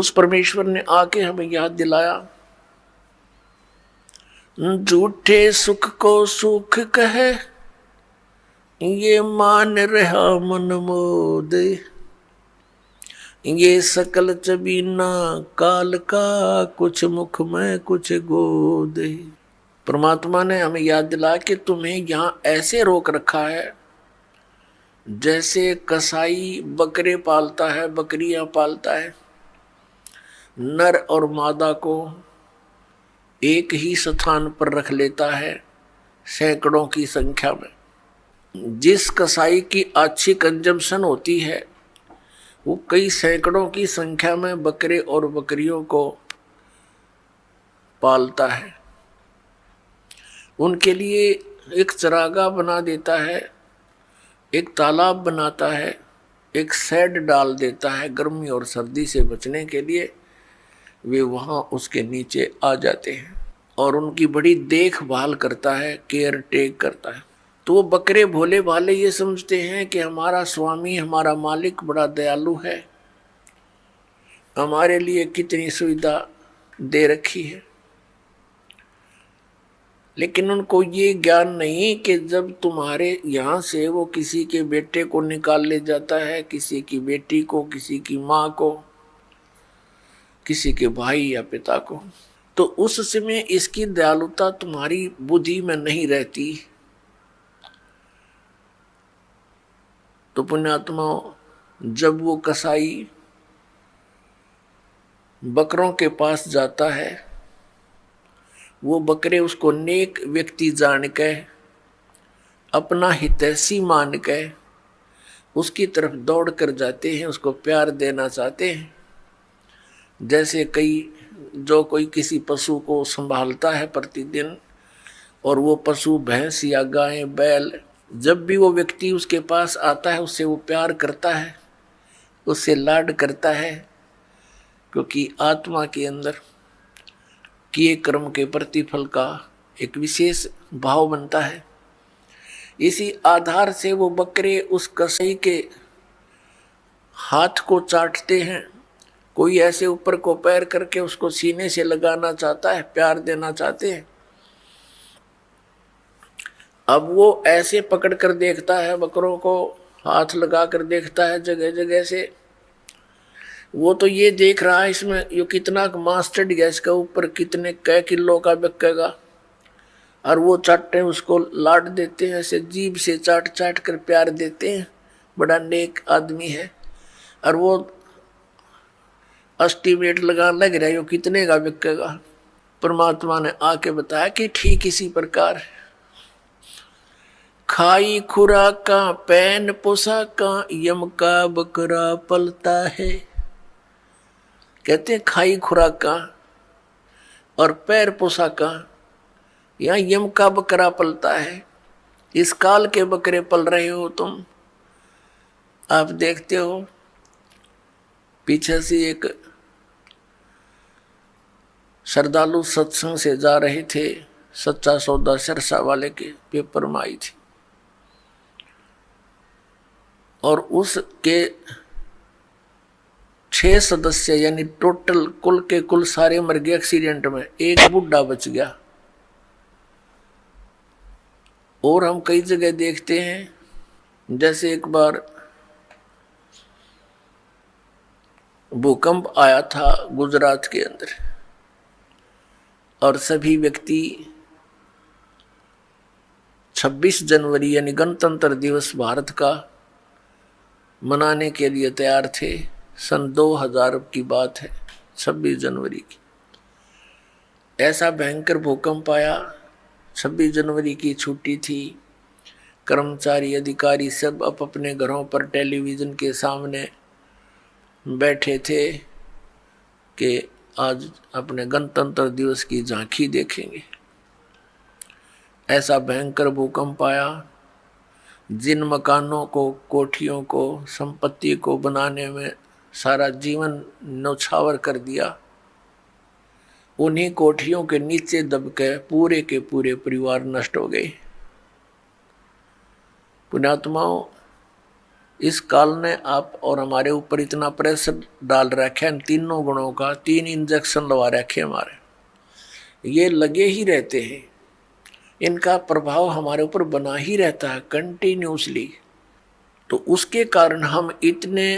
उस परमेश्वर ने आके हमें याद दिलाया, झूठे सुख को सुख कहे, ये मान रहा मन मोद, ये सकल चबीना काल का, कुछ मुख में कुछ गोद। परमात्मा ने हमें याद दिला कि तुम्हें यहां ऐसे रोक रखा है जैसे कसाई बकरे पालता है, बकरियां पालता है, नर और मादा को एक ही स्थान पर रख लेता है सैकड़ों की संख्या में। जिस कसाई की अच्छी कंजम्पशन होती है वो कई सैकड़ों की संख्या में बकरे और बकरियों को पालता है, उनके लिए एक चरागाह बना देता है, एक तालाब बनाता है, एक शेड डाल देता है गर्मी और सर्दी से बचने के लिए। वे वहाँ उसके नीचे आ जाते हैं और उनकी बड़ी देखभाल करता है, केयर टेक करता है। तो वो बकरे भोले भाले ये समझते हैं कि हमारा स्वामी, हमारा मालिक बड़ा दयालु है, हमारे लिए कितनी सुविधा दे रखी है। लेकिन उनको ये ज्ञान नहीं कि जब तुम्हारे यहाँ से वो किसी के बेटे को निकाल ले जाता है, किसी की बेटी को, किसी की माँ को, किसी के भाई या पिता को, तो उस समय इसकी दयालुता तुम्हारी बुद्धि में नहीं रहती। तो पुण्यात्मा, जब वो कसाई बकरों के पास जाता है, वो बकरे उसको नेक व्यक्ति जान के, अपना हितैषी मान के उसकी तरफ दौड़ कर जाते हैं, उसको प्यार देना चाहते हैं। जैसे कोई किसी पशु को संभालता है प्रतिदिन, और वो पशु भैंस या गाय बैल, जब भी वो व्यक्ति उसके पास आता है उससे वो प्यार करता है, उससे लाड करता है, क्योंकि आत्मा के अंदर किए कर्म के प्रतिफल का एक विशेष भाव बनता है। इसी आधार से वो बकरे उस कसाई के हाथ को चाटते हैं, कोई ऐसे ऊपर को पैर करके उसको सीने से लगाना चाहता है, प्यार देना चाहते हैं। अब वो ऐसे पकड़ कर देखता है, बकरों को हाथ लगा कर देखता है जगह जगह से। वो तो ये देख रहा है इसमें ये कितना मांस चढ़ गया, इसका ऊपर कितने कै किलो का बिकेगा, और वो चाटते हैं, उसको लाड देते हैं, ऐसे जीभ से चाट चाट कर प्यार देते हैं, बड़ा नेक आदमी है। और वो एस्टीमेट लगाने लग रहा है ये कितने का बिकेगा। परमात्मा ने आके बताया कि ठीक इसी प्रकार खाई खुराका पैन पोशाका यम का बकरा पलता है। कहते हैं खाई खुराका और पैर पोशाका, यहाँ यम का बकरा पलता है। इस काल के बकरे पल रहे हो तुम। आप देखते हो पीछे से एक श्रद्धालु सत्संग से जा रहे थे, सच्चा सौदा सिरसा वाले के पेपर में आई थी, और उसके 6 सदस्य यानी टोटल कुल के कुल सारे मर गए एक्सीडेंट में, एक बुढ़ा बच गया। और हम कई जगह देखते हैं, जैसे एक बार भूकंप आया था गुजरात के अंदर, और सभी व्यक्ति 26 जनवरी यानी गणतंत्र दिवस भारत का मनाने के लिए तैयार थे। सन 2000 की बात है, 26 जनवरी की। ऐसा भयंकर भूकंप आया, 26 जनवरी की छुट्टी थी, कर्मचारी अधिकारी सब अपने घरों पर टेलीविज़न के सामने बैठे थे कि आज अपने गणतंत्र दिवस की झांकी देखेंगे। ऐसा भयंकर भूकंप आया, जिन मकानों को, कोठियों को, संपत्ति को बनाने में सारा जीवन न्यौछावर कर दिया, उन्हीं कोठियों के नीचे दब के पूरे के पूरे परिवार नष्ट हो गए। पुण्यात्माओं, इस काल ने आप और हमारे ऊपर इतना प्रेशर डाल रखे हैं, तीनों गुणों का, 3 इंजेक्शन लगा रखे हमारे, ये लगे ही रहते हैं, इनका प्रभाव हमारे ऊपर बना ही रहता है कंटिन्यूसली। तो उसके कारण हम इतने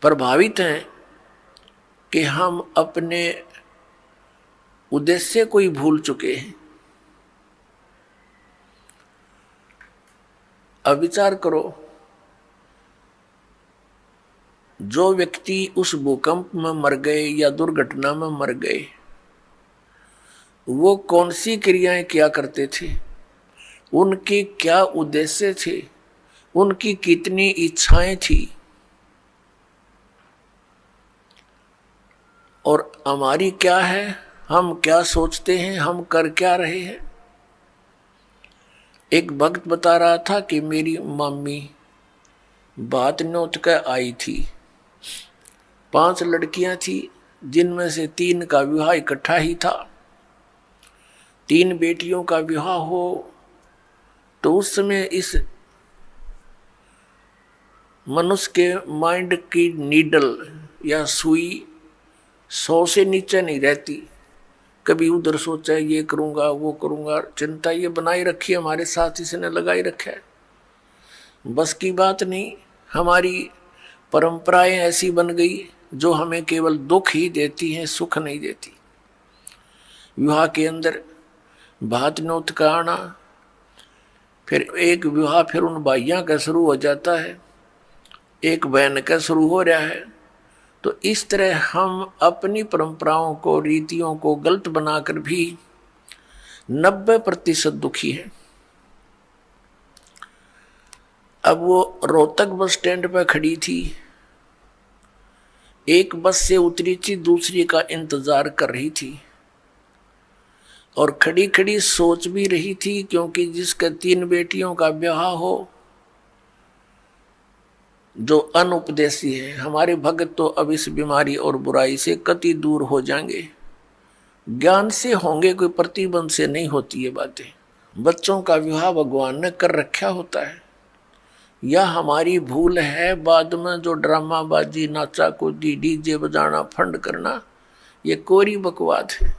प्रभावित हैं कि हम अपने उद्देश्य को ही भूल चुके हैं। अब विचार करो, जो व्यक्ति उस भूकंप में मर गए या दुर्घटना में मर गए, वो कौन सी क्रियाएं किया करते थे, उनके क्या उद्देश्य थे, उनकी कितनी इच्छाएं थी, और हमारी क्या है, हम क्या सोचते हैं, हम कर क्या रहे हैं। एक भक्त बता रहा था कि मेरी मम्मी बात नोत कर आई थी, 5 लड़कियां थी, जिनमें से 3 का विवाह इकट्ठा ही था। 3 बेटियों का विवाह हो तो उस समय इस मनुष्य के माइंड की नीडल या सुई 100 से नीचे नहीं रहती। कभी उधर सोचा ये करूंगा वो करूंगा, चिंता ये बनाई रखी है, हमारे साथ इसने लगाई रखा है। बस की बात नहीं, हमारी परंपराएं ऐसी बन गई जो हमें केवल दुख ही देती हैं, सुख नहीं देती। विवाह के अंदर भात नौत का आना, फिर एक विवाह फिर उन भाइयों का शुरू हो जाता है, एक बहन का शुरू हो रहा है। तो इस तरह हम अपनी परंपराओं को, रीतियों को गलत बनाकर भी 90% दुखी हैं। अब वो रोहतक बस स्टैंड पर खड़ी थी, एक बस से उतरी थी, दूसरी का इंतजार कर रही थी, और खड़ी खड़ी सोच भी रही थी, क्योंकि जिसके 3 बेटियों का ब्याह हो, जो अनुपदेशी है, हमारे भगत तो अब इस बीमारी और बुराई से कति दूर हो जाएंगे, ज्ञान से होंगे, कोई प्रतिबंध से नहीं होती ये बातें। बच्चों का विवाह भगवान ने कर रखा होता है, या हमारी भूल है बाद में जो ड्रामाबाजी, नाचा कूदी, डीजे बजाना, फंड करना, ये कोरी बकवाद है।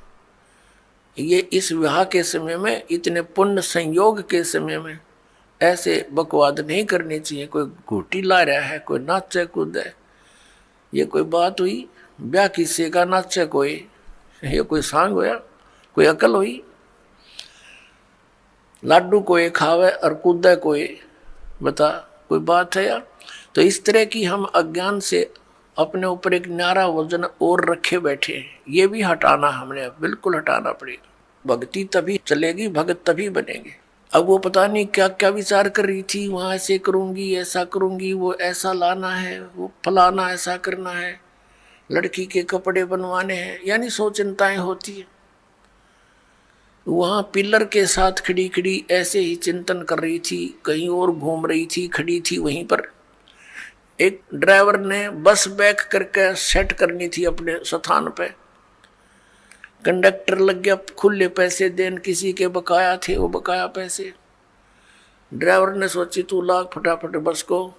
ये इस विवाह के समय में, इतने पुण्य संयोग के समय में ऐसे बकवाद नहीं करनी चाहिए। कोई घूटी ला रहा है, कोई नाचे कूदे, ये कोई बात हुई? ब्याह किसी का नाचे कोई, ये कोई सांग होया, कोई अकल हुई? लाडू कोई खावे और कूदे कोई, बता कोई बात है यार? तो इस तरह की हम अज्ञान से अपने ऊपर एक न्यारा वजन और रखे बैठे हैं, ये भी हटाना हमने बिल्कुल हटाना पड़ेगा। भक्ति तभी चलेगी, भगत तभी बनेंगे। अब वो पता नहीं क्या क्या विचार कर रही थी, वहां ऐसे करूंगी, ऐसा करूंगी, वो ऐसा लाना है, वो फलाना ऐसा करना है, लड़की के कपड़े बनवाने हैं, यानी 100 चिंताएं होती है। वहां पिलर के साथ खड़ी खड़ी ऐसे ही चिंतन कर रही थी, कहीं और घूम रही थी, खड़ी थी वहीं पर। एक ड्राइवर ने बस बैक करके सेट करनी थी अपने स्थान पे, कंडक्टर लग गया खुले पैसे देन, किसी के बकाया थे वो बकाया पैसे। ड्राइवर ने सोची तू लाग फटाफट बस को,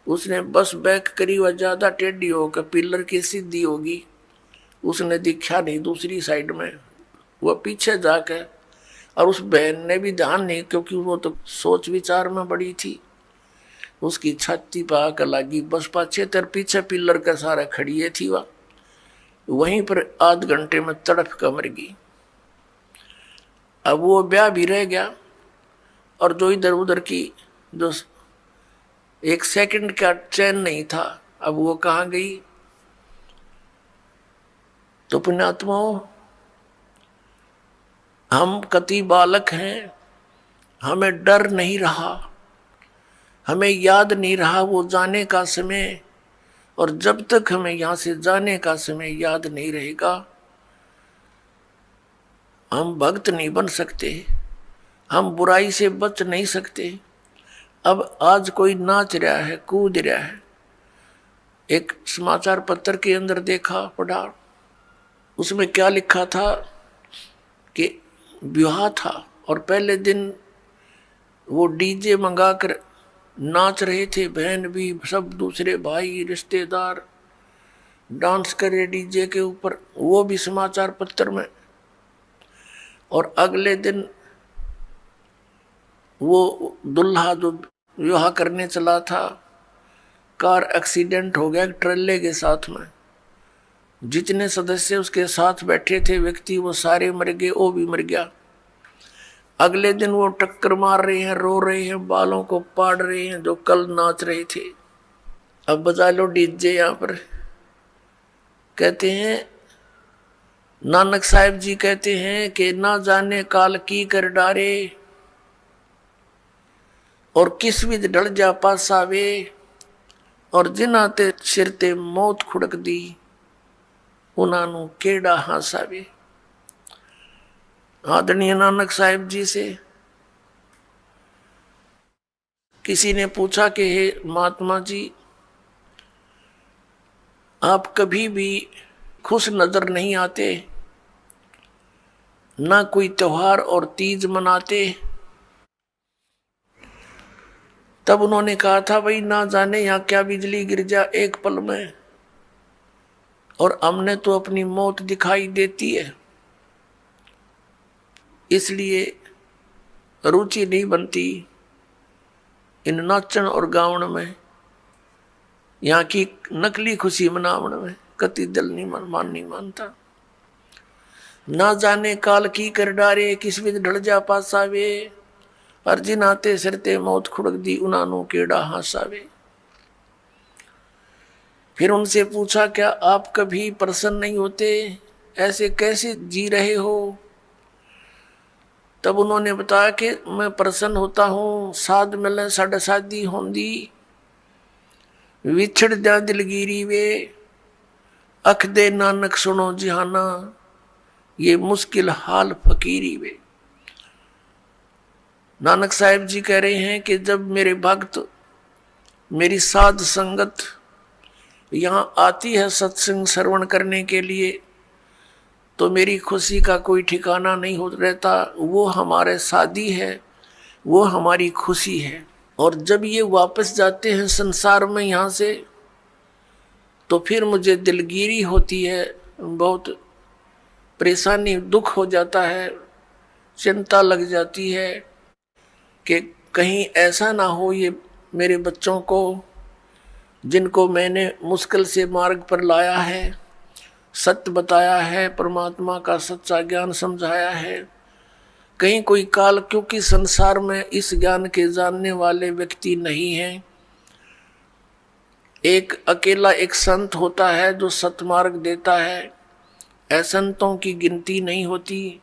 उसने बस बैक करी, वह ज्यादा टेढ़ी होकर पिलर की सीधी होगी, उसने दिखा नहीं दूसरी साइड में, वह पीछे जाके, और उस बहन ने भी ध्यान नहीं, क्योंकि वो तो सोच विचार में बड़ी थी, उसकी छाती पर आकर लगी बस पाछे तर पीछे पिलर का सारा खड़िए थी, वह वहीं पर आध घंटे में तड़फ कर मर गई। अब वो ब्याह भी रह गया, और जो इधर उधर की जो 1 सेकंड का चैन नहीं था, अब वो कहाँ गई? तो पुण्यात्माओं, हम कति बालक हैं, हमें डर नहीं रहा, हमें याद नहीं रहा वो जाने का समय, और जब तक हमें यहां से जाने का समय याद नहीं रहेगा, हम भक्त नहीं बन सकते, हम बुराई से बच नहीं सकते। अब आज कोई नाच रहा है, कूद रहा है, एक समाचार पत्र के अंदर देखा, पढ़ा, उसमें क्या लिखा था कि विवाह था और पहले दिन वो डीजे मंगाकर नाच रहे थे, बहन भी, सब दूसरे भाई रिश्तेदार डांस करे डीजे के ऊपर, वो भी समाचार पत्र में। और अगले दिन वो दुल्हा जो विवाह करने चला था, कार एक्सीडेंट हो गया ट्रेले के साथ में। जितने सदस्य उसके साथ बैठे थे व्यक्ति, वो सारे मर गए, वो भी मर गया। अगले दिन वो टक्कर मार रहे हैं, रो रहे हैं, बालों को पाड़ रहे हैं, जो कल नाच रहे थे। अब बजा लो डीजे यहाँ पर। कहते हैं नानक साहिब जी कहते हैं कि ना जाने काल की कर डारे, और किस विध ढल जा पासावे, और जिन्हां ते सिर ते मौत खुड़क दी, उन्हां नू केड़ा हासावे। आदरणीय नानक साहिब जी से किसी ने पूछा कि हे महात्मा जी, आप कभी भी खुश नजर नहीं आते, ना कोई त्योहार और तीज मनाते। तब उन्होंने कहा था, भाई ना जाने यहाँ क्या बिजली गिर जा एक पल में, और हमने तो अपनी मौत दिखाई देती है, इसलिए रुचि नहीं बनती इन नाचन और गावन में, यहाँ की नकली खुशी मनावन में। कति दिल नहीं मान नहीं मानता। ना जाने काल की कर डारे, किस विध ढल जा पासावे, और जिन आते सिरते मौत खुड़क दी, उन्हां केड़ा हासावे। फिर उनसे पूछा, क्या आप कभी प्रसन्न नहीं होते, ऐसे कैसे जी रहे हो? तब उन्होंने बताया कि मैं प्रसन्न होता हूँ, साध मिले साढ़े शादी होंदी, विछड़ जा दिलगिरी वे, अख दे नानक सुनो जिहाना, ये मुश्किल हाल फकीरी वे। नानक साहिब जी कह रहे हैं कि जब मेरे भक्त, मेरी साध संगत यहाँ आती है सत्संग श्रवण करने के लिए, तो मेरी खुशी का कोई ठिकाना नहीं हो रहता। वो हमारे साथी है, वो हमारी खुशी है। और जब ये वापस जाते हैं संसार में यहाँ से, तो फिर मुझे दिलगिरी होती है, बहुत परेशानी, दुख हो जाता है, चिंता लग जाती है कि कहीं ऐसा ना हो ये मेरे बच्चों को, जिनको मैंने मुश्किल से मार्ग पर लाया है, सत्य बताया है, परमात्मा का सच्चा ज्ञान समझाया है, कहीं कोई काल, क्योंकि संसार में इस ज्ञान के जानने वाले व्यक्ति नहीं हैं। एक अकेला एक संत होता है जो सतमार्ग देता है, असंतों की गिनती नहीं होती।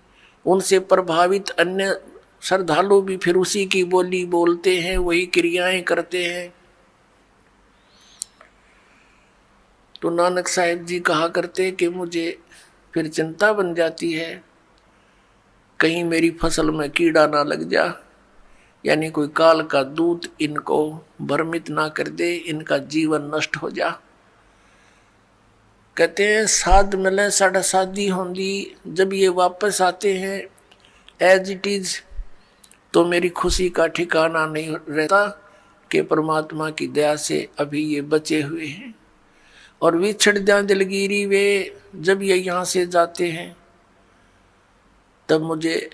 उनसे प्रभावित अन्य श्रद्धालु भी फिर उसी की बोली बोलते हैं, वही क्रियाएं करते हैं। तो नानक साहिब जी कहा करते कि मुझे फिर चिंता बन जाती है, कहीं मेरी फसल में कीड़ा ना लग जा, यानी कोई काल का दूत इनको भ्रमित ना कर दे, इनका जीवन नष्ट हो जा। कहते हैं साध मिले साढ़ा शादी होंगी, जब ये वापस आते हैं एज इट इज, तो मेरी खुशी का ठिकाना नहीं रहता कि परमात्मा की दया से अभी ये बचे हुए हैं। और विछड़ जा दिलगिरी वे, जब ये यहाँ से जाते हैं तब मुझे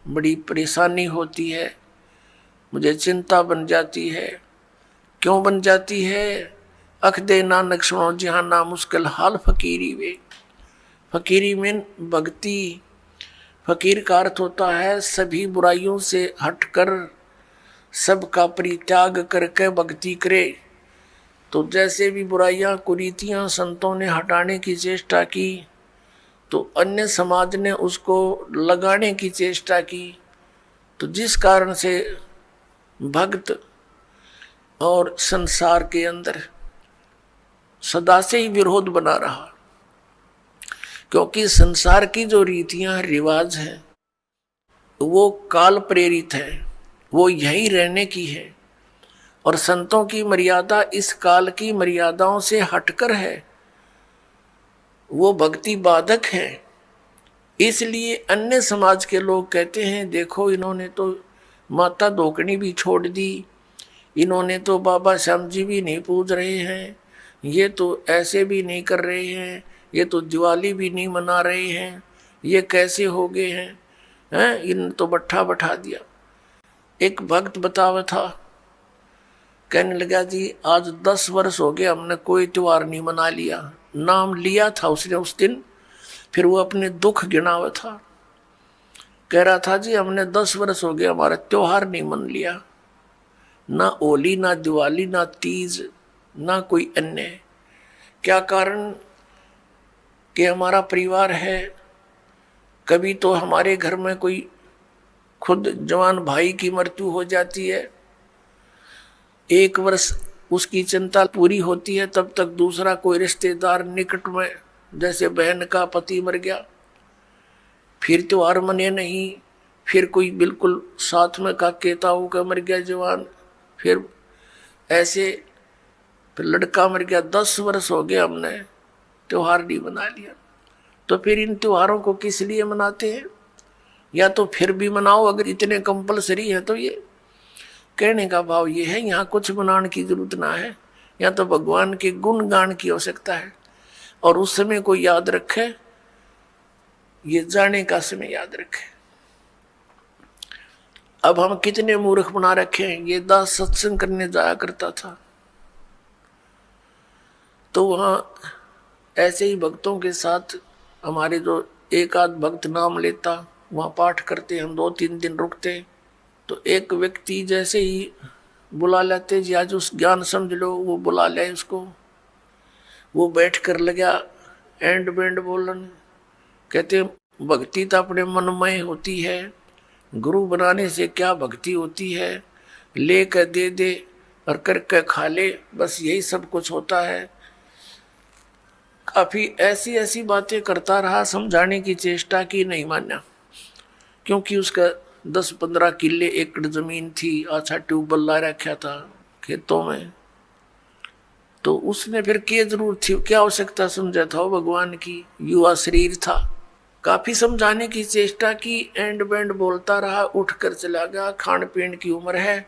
बड़ी परेशानी होती है, मुझे चिंता बन जाती है। क्यों बन जाती है? अख दे नानक सुनो जिहाना, मुश्किल हाल फकीरी वे। फकीरी में भक्ति, फकीर का अर्थ होता है सभी बुराइयों से हटकर सबका परित्याग करके भक्ति करे। तो जैसे भी बुराइयां कुरीतियां संतों ने हटाने की चेष्टा की, तो अन्य समाज ने उसको लगाने की चेष्टा की, तो जिस कारण से भक्त और संसार के अंदर सदा से ही विरोध बना रहा। क्योंकि संसार की जो रीतियां रिवाज हैं वो काल प्रेरित है, वो यही रहने की है, और संतों की मर्यादा इस काल की मर्यादाओं से हटकर है, वो भक्ति बाधक है। इसलिए अन्य समाज के लोग कहते हैं देखो इन्होंने तो माता धोकनी भी छोड़ दी, इन्होंने तो बाबा श्याम जी भी नहीं पूज रहे हैं, ये तो ऐसे भी नहीं कर रहे हैं, ये तो दिवाली भी नहीं मना रहे हैं, ये कैसे हो गए हैं? इन तो बट्ठा बैठा दिया। एक भक्त बतावा था, कहने लगा जी आज 10 वर्ष हो गए हमने कोई त्योहार नहीं मना लिया। नाम लिया था उसने उस दिन, फिर वो अपने दुख गिनावा था। कह रहा था जी हमने 10 वर्ष हो गए हमारा त्योहार नहीं मन लिया, ना होली ना दिवाली ना तीज ना कोई अन्य। क्या कारण? कि हमारा परिवार है, कभी तो हमारे घर में कोई खुद जवान भाई की मृत्यु हो जाती है, 1 वर्ष उसकी चिंता पूरी होती है, तब तक दूसरा कोई रिश्तेदार निकट में, जैसे बहन का पति मर गया, फिर त्योहार मने नहीं, फिर कोई बिल्कुल साथ में का केताऊ का मर गया जवान, फिर ऐसे, फिर लड़का मर गया। 10 वर्ष हो गए हमने त्योहार नहीं मना लिया। तो फिर इन त्योहारों को किस लिए मनाते हैं? या तो फिर भी मनाओ अगर इतने कंपलसरी है तो। ये कहने का भाव ये है, यहाँ कुछ मनाने की जरूरत ना है, या तो भगवान के गुण गान की आवश्यकता है। और उस समय को याद रखे, ये जाने का समय याद रखे। अब हम कितने मूर्ख बना रखे हैं। ये दास सत्संग करने जाया करता था, तो वहां ऐसे ही भक्तों के साथ हमारे जो एक आध भक्त नाम लेता, वहां पाठ करते, हम 2-3 दिन रुकते, तो एक व्यक्ति जैसे ही बुला लेते जी आज उस ज्ञान समझ लो, वो बुला ले उसको, वो बैठ कर लगा एंड बैंड बोलन। कहते भक्ति तो अपने मनमय होती है, गुरु बनाने से क्या भक्ति होती है, ले कर दे दे और करके खा ले, बस यही सब कुछ होता है। काफी ऐसी ऐसी बातें करता रहा, समझाने की चेष्टा की, नहीं माना, क्योंकि उसका 10-15 किले एकड़ जमीन थी, अच्छा ट्यूबवेल ला रखा था खेतों में, तो उसने फिर क्या जरूरत थी, क्या आवश्यकता समझा था वो भगवान की, युवा शरीर था। काफी समझाने की चेष्टा की, एंड बैंड बोलता रहा, उठ कर चला गया। खान पीन की उम्र है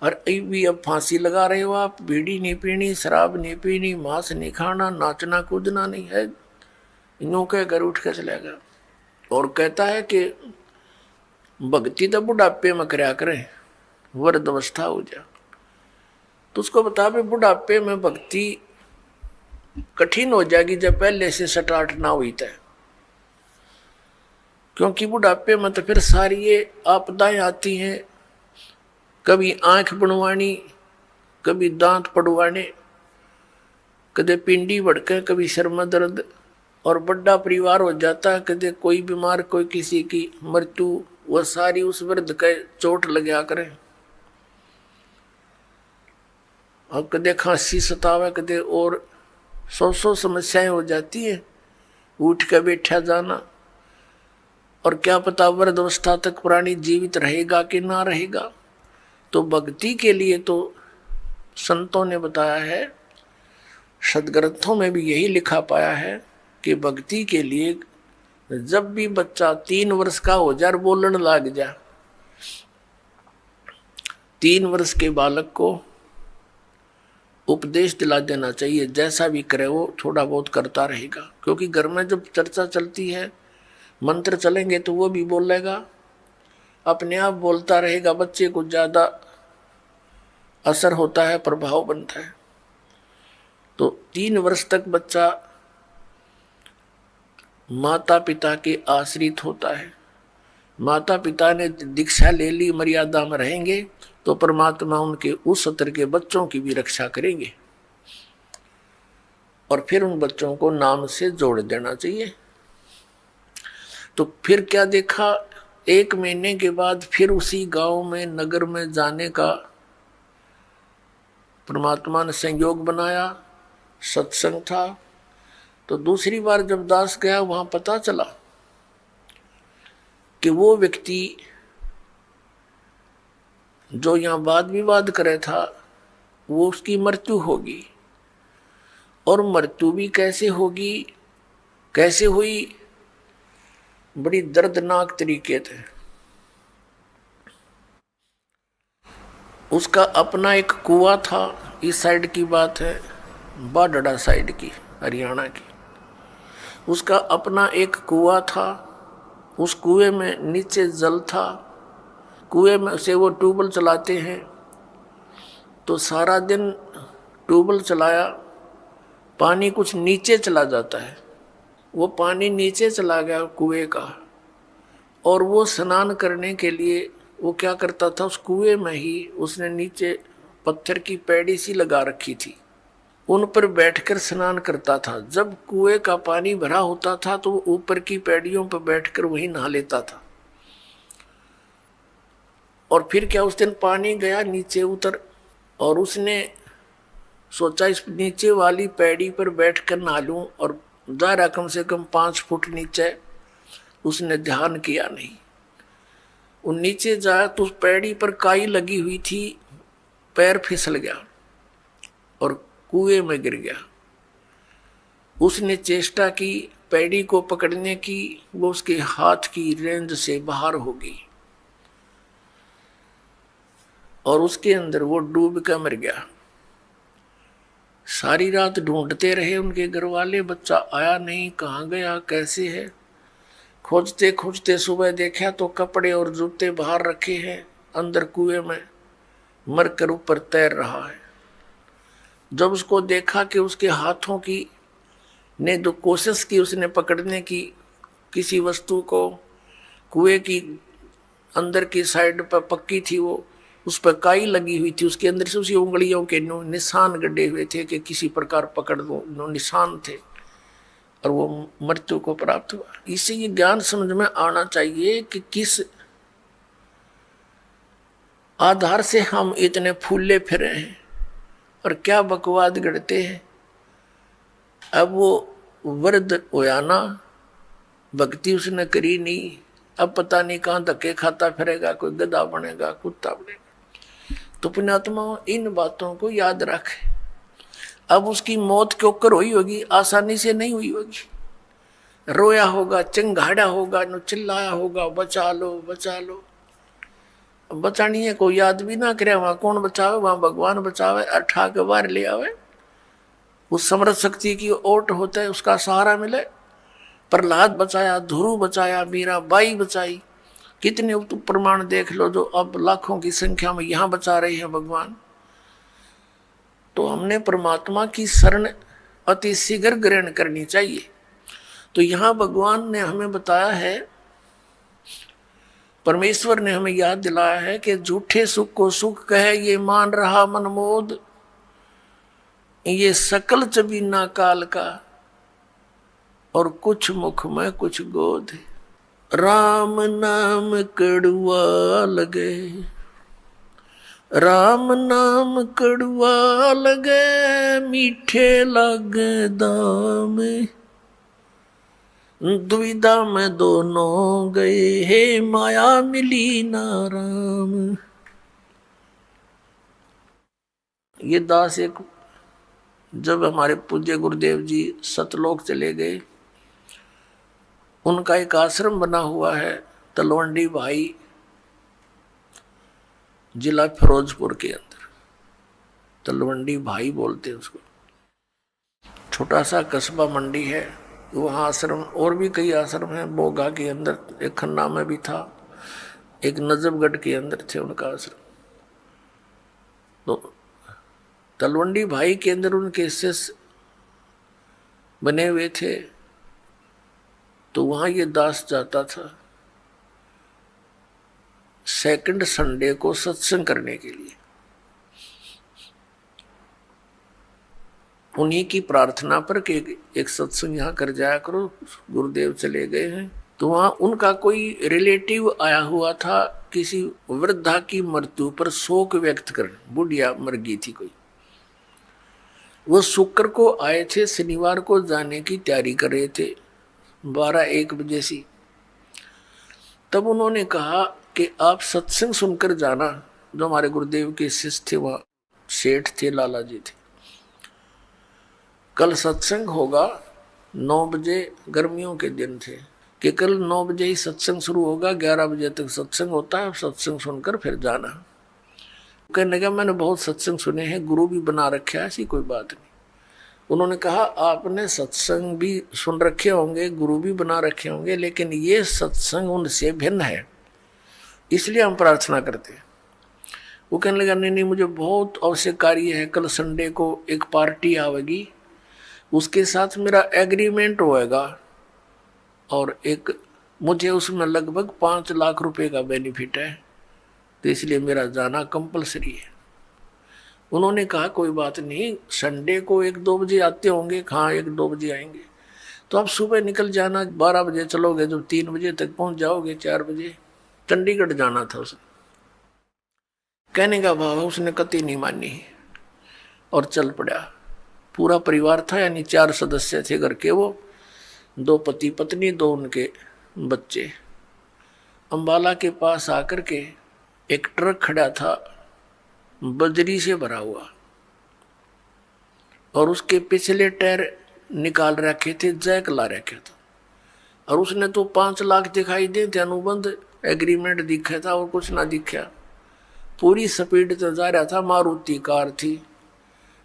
और भी अब फांसी लगा रहे हो आप, बीड़ी नहीं पीनी, शराब नहीं पीनी, मांस नहीं खाना, नाचना कूदना नहीं है, यूं कह कर उठ कर चला गया। और कहता है कि भक्ति तो बुढ़ापे में करया करें, वृद्ध अवस्था हो जा। तो उसको बता भी बुढ़ापे में भक्ति कठिन हो जाएगी जब पहले से स्टार्ट ना हुई तय, क्योंकि बुढ़ापे में तो फिर सारी ये आपदाएं आती हैं, कभी आंख बनवानी, कभी दांत पड़वाने, कदे पिंडी भड़के, कभी सिर में दर्द, और बड़ा परिवार हो जाता है, कदे कोई बीमार, कोई किसी की मृत्यु, वह सारी उस वृद्ध के चोट लगा करें। और कदे खांसी सतावे, कदे और 100 समस्याएं हो जाती है, उठ के बैठा जाना, और क्या पता वृद्ध अवस्था तक प्राणी जीवित रहेगा कि ना रहेगा। तो भक्ति के लिए तो संतों ने बताया है, सदग्रंथों में भी यही लिखा पाया है कि भक्ति के लिए जब भी बच्चा 3 वर्ष का हो जाए, बोलने लग जा, 3 वर्ष के बालक को उपदेश दिला देना चाहिए, जैसा भी करे वो थोड़ा बहुत करता रहेगा। क्योंकि घर में जब चर्चा चलती है, मंत्र चलेंगे तो वो भी बोलेगा, अपने आप बोलता रहेगा, बच्चे को ज्यादा असर होता है, प्रभाव बनता है। तो 3 वर्ष तक बच्चा माता पिता के आश्रित होता है। माता पिता ने दीक्षा ले ली, मर्यादा में रहेंगे तो परमात्मा उनके उस स्तर के बच्चों की भी रक्षा करेंगे। और फिर उन बच्चों को नाम से जोड़ देना चाहिए। तो फिर क्या देखा, 1 महीने के बाद फिर उसी गांव में, नगर में जाने का परमात्मा ने संयोग बनाया, सत्संग था। तो दूसरी बार जब दास गया, वहां पता चला कि वो व्यक्ति जो यहां वाद विवाद करे था, वो उसकी मृत्यु होगी। और मृत्यु भी कैसे होगी, कैसे हुई, बड़ी दर्दनाक तरीके थे। उसका अपना एक कुआं था। इस साइड की बात है, बाडड़ा साइड की, हरियाणा की। उसका अपना एक कुआं था। उस कुएं में नीचे जल था। कुएं में से वो ट्यूबवेल चलाते हैं, तो सारा दिन ट्यूबवेल चलाया, पानी कुछ नीचे चला जाता है। वो पानी नीचे चला गया कुएं का, और वो स्नान करने के लिए वो क्या करता था, उस कुएं में ही उसने नीचे पत्थर की पैड़ी सी लगा रखी थी, उन पर बैठकर स्नान करता था। जब कुएं का पानी भरा होता था तो वो ऊपर की पैड़ियों पर बैठकर वहीं नहा लेता था। और फिर क्या, उस दिन पानी गया नीचे उतर, और उसने सोचा इस नीचे वाली पैड़ी पर बैठकर नहा लूं, और दायरा कम से कम 5 फुट नीचे। उसने ध्यान किया नहीं। वो नीचे जाया तो उस पैड़ी पर काई लगी हुई थी, पैर फिसल गया और कुएं में गिर गया। उसने चेष्टा की पैड़ी को पकड़ने की, वो उसके हाथ की रेंज से बाहर हो गई और उसके अंदर वो डूब कर मर गया। सारी रात ढूंढते रहे उनके घर वाले, बच्चा आया नहीं, कहाँ गया, कैसे है। खोजते खोजते सुबह देखा तो कपड़े और जूते बाहर रखे हैं, अंदर कुएं में मरकर ऊपर तैर रहा है। जब उसको देखा कि उसके हाथों की ने जो कोशिश की उसने पकड़ने की किसी वस्तु को, कुएं की अंदर की साइड पर पक्की थी वो, उस पर काई लगी हुई थी, उसके अंदर से उसी उंगलियों के निशान गड्ढे हुए थे कि किसी प्रकार पकड़ दो, निशान थे, और वो मृत्यु को प्राप्त हुआ। इसे ये ज्ञान समझ में आना चाहिए कि किस आधार से हम इतने फूले फिरे हैं और क्या बकवाद गढ़ते हैं। अब वो वृद्ध होया ना, भक्ति उसने करी नहीं, अब पता नहीं कहाँ धक्के खाता फिरेगा, कोई गधा बनेगा, कुत्ता बनेगा। तो पुण्यात्मा इन बातों को याद रखे। अब उसकी मौत क्यों कर हुई होगी, आसानी से नहीं हुई होगी। रोया होगा, चिंगाड़ा होगा, न चिल्लाया होगा, बचा लो बचा लो। बचानी है कोई याद भी ना करे, वहां कौन बचावे, वहां भगवान बचावे, अठा के बाहर ले आवे। उस समर्थ शक्ति की ओट होता है, उसका सहारा मिले। प्रहलाद बचाया, ध्रुव बचाया, मीराबाई बचाई, कितने प्रमाण देख लो जो अब लाखों की संख्या में यहां बचा रहे हैं भगवान। तो हमने परमात्मा की शरण अति शीघ्र ग्रहण करनी चाहिए। तो यहां भगवान ने हमें बताया है, परमेश्वर ने हमें याद दिलाया है कि झूठे सुख को सुख कहे ये मान रहा मनमोद, ये सकल चबीना काल का, और कुछ मुख में कुछ गोद। राम नाम कड़ुआ लगे, राम नाम कड़ुआ लगे, मीठे लगे दाम, दुविधा में दोनों गए, हे माया मिली ना राम। ये दास एक, जब हमारे पूज्य गुरुदेव जी सतलोक चले गए, उनका एक आश्रम बना हुआ है तलवंडी भाई, जिला फिरोजपुर के अंदर। तलवंडी भाई बोलते हैं उसको। छोटा सा कस्बा मंडी है, वहाँ आश्रम, और भी कई आश्रम हैं। बोगा के अंदर, एक खन्ना में भी था, एक नजफगढ़ के अंदर थे उनका आश्रम। तो तलवंडी भाई के अंदर उनके शिष्य बने हुए थे, तो वहाँ ये दास जाता था सेकंड संडे को सत्संग करने के लिए। उन्हीं की प्रार्थना पर कि एक सत्संग यहाँ कर जाया करो, गुरुदेव चले गए हैं। तो वहाँ उनका कोई रिलेटिव आया हुआ था, किसी वृद्धा की मृत्यु पर शोक व्यक्त कर, बुढ़िया मर गई थी कोई। वो शुक्र को आए थे, शनिवार को जाने की तैयारी कर रहे थे 12-1 बजे से। तब उन्होंने कहा कि आप सत्संग सुनकर जाना। जो हमारे गुरुदेव के शिष्य थे, वहाँ सेठ थे, लाला जी थे। कल सत्संग होगा 9 बजे, गर्मियों के दिन थे कि कल 9 बजे ही सत्संग शुरू होगा, 11 बजे तक सत्संग होता है, सत्संग सुनकर फिर जाना। कहने लगा मैंने बहुत सत्संग सुने हैं, गुरु भी बना रखे है, ऐसी कोई बात नहीं। उन्होंने कहा आपने सत्संग भी सुन रखे होंगे, गुरु भी बना रखे होंगे, लेकिन ये सत्संग उनसे भिन्न है, इसलिए हम प्रार्थना करते हैं। वो कहने लगा नहीं नहीं, मुझे बहुत आवश्यक कार्य है, कल संडे को एक पार्टी आवेगी, उसके साथ मेरा एग्रीमेंट होएगा और एक मुझे उसमें लगभग 5 लाख रुपए का बेनिफिट है, तो इसलिए मेरा जाना कंपलसरी है। उन्होंने कहा कोई बात नहीं, संडे को 1-2 बजे आते होंगे। हाँ 1-2 बजे आएंगे, तो आप सुबह निकल जाना, 12 बजे चलोगे तो 3 बजे तक पहुंच जाओगे, 4 बजे। चंडीगढ़ जाना था उसने। कहने का भाव उसने कतई नहीं मानी और चल पड़ा। पूरा परिवार था, यानी 4 सदस्य थे घर के, वो 2 पति पत्नी, 2 उनके बच्चे। अंबाला के पास आकर के एक ट्रक खड़ा था बजरी से भरा हुआ, और उसके पिछले टायर निकाल रखे थे, जैक ला रखे था, और उसने तो 5 लाख दिखाई दे थे, अनुबंध एग्रीमेंट दिखा था और कुछ ना दिखा। पूरी स्पीड से जा रहा था, मारुति कार थी,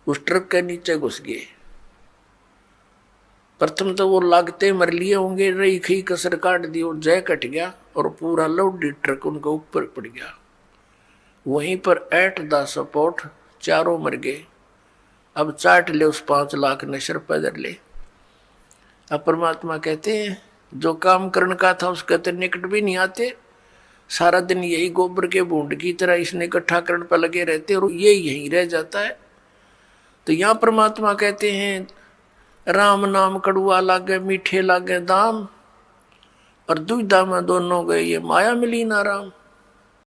उस ट्रक के नीचे घुस गए। प्रथम तो वो लागते मर लिए होंगे, रही खी कसर काट दी और जय कट गया और पूरा लोडी ट्रक उनके ऊपर पड़ गया। वहीं पर एट द सपोर्ट 4 मर गए। अब चाट ले उस 5 लाख नशर पैदल ले। अब परमात्मा कहते हैं जो काम करने का था उसके तो निकट भी नहीं आते, सारा दिन यही गोबर के बूंद की तरह इसने इकट्ठा करने पर लगे रहते और ये यहीं रह जाता है। तो यहाँ परमात्मा कहते हैं राम नाम कड़ुआ लागे मीठे लागे दाम, और दुविधा में दोनों गए ये माया मिली ना राम।